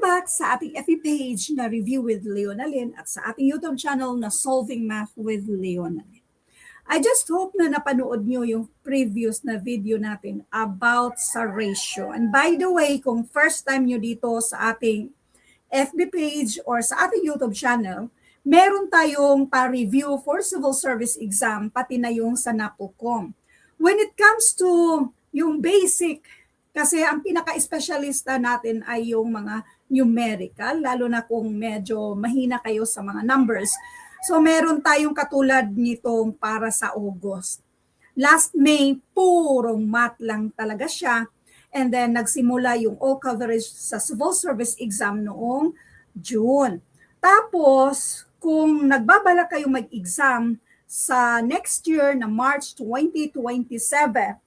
back sa ating FB page na Review with Leonalyn at sa ating YouTube channel na Solving Math with Leonalyn. I just hope na napanood nyo yung previous na video natin about sa ratio. And by the way, kung first time nyo dito sa ating FB page or sa ating YouTube channel, meron tayong pa-review for civil service exam, pati na yung sa NAPOCOM. When it comes to yung basic, kasi ang pinaka-espesyalista natin ay yung mga numerical, lalo na kung medyo mahina kayo sa mga numbers. So meron tayong katulad nitong para sa August. Last May, purong math lang talaga siya. And then nagsimula yung all coverage sa civil service exam noong June. Tapos, kung nagbabalak kayo mag-exam sa next year na March 2027,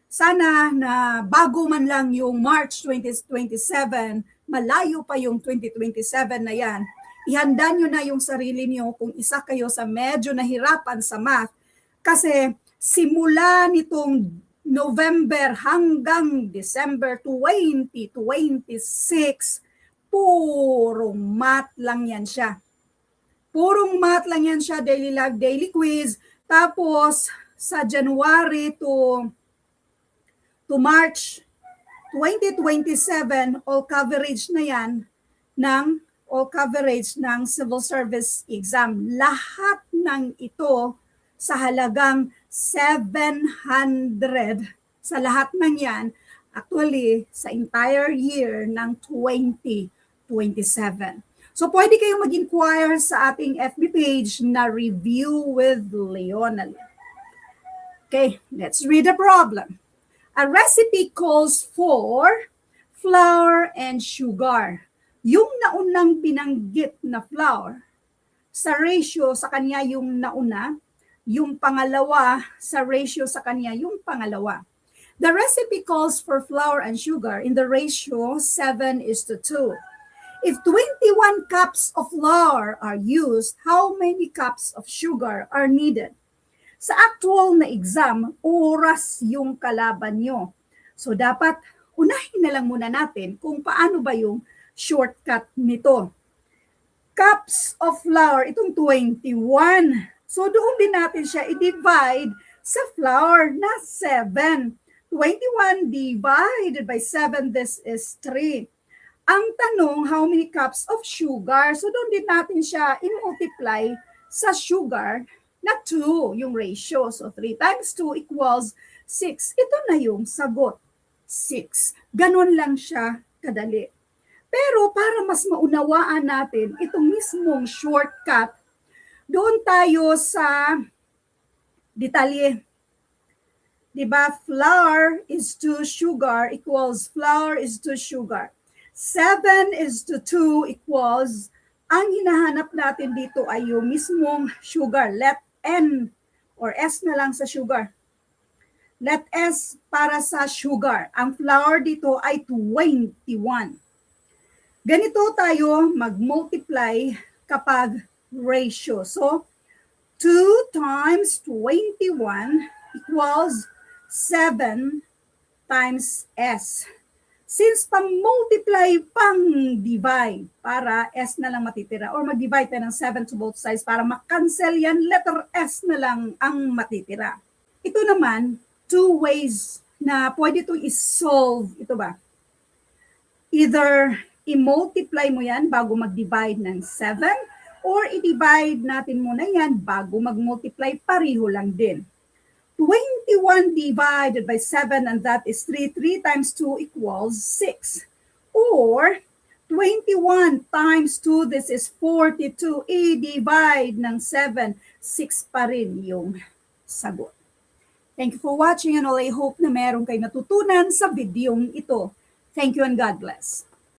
sana na bago man lang yung March 2027, malayo pa yung 2027 na yan, ihanda nyo na yung sarili nyo kung isa kayo sa medyo nahirapan sa math. Kasi simula nitong November hanggang December 2026, purong math lang yan siya. Purong math lang yan siya, daily log, daily quiz. Tapos sa January to March 2027, all coverage na yan ng all coverage ng civil service exam. Lahat ng ito sa halagang 700 sa lahat ng yan, actually sa entire year ng 2027. So pwede kayong mag-inquire sa ating FB page na Review with Leonalyn. Okay, let's read the problem. A recipe calls for flour and sugar. Yung naunang binanggit na flour, sa ratio sa kanya yung nauna, yung pangalawa sa ratio sa kanya yung pangalawa. The recipe calls for flour and sugar in the ratio 7:2. If 21 cups of flour are used, how many cups of sugar are needed? Sa actual na exam, oras yung kalaban nyo. So dapat unahin na lang muna natin kung paano ba yung shortcut nito. Cups of flour, itong 21. So doon din natin siya i-divide sa flour na 7. 21 divided by 7, this is 3. Ang tanong, how many cups of sugar? So doon din natin siya i-multiply sa sugar na 2, yung ratio. So 3 times 2 equals 6. Ito na yung sagot, 6. Ganon lang siya kadali. Pero para mas maunawaan natin itong mismong shortcut, doon tayo sa detalye. Diba? Flour is to sugar equals flour is to sugar. 7:2 equals, ang hinahanap natin dito ay yung mismong sugar. Let N or S na lang sa sugar. Let S para sa sugar. Ang flour dito ay 21. Ganito tayo mag-multiply kapag ratio. So, 2 times 21 equals 7 times S. Since pang-multiply, pang-divide, para S na lang matitira, or mag-divide tayo ng 7 to both sides para makancel yan, letter S na lang ang matitira. Ito naman, 2 ways na pwede itong isolve. Ito ba? Either i-multiply mo yan bago mag-divide ng 7, or i-divide natin muna yan bago mag-multiply, pareho lang din. 21 divided by 7, and that is 3. 3 times 2 equals 6. Or 21 times 2, this is 42. I-divide ng 7, 6 pa rin yung sagot. Thank you for watching, and all I hope na meron kayo natutunan sa videong ito. Thank you and God bless.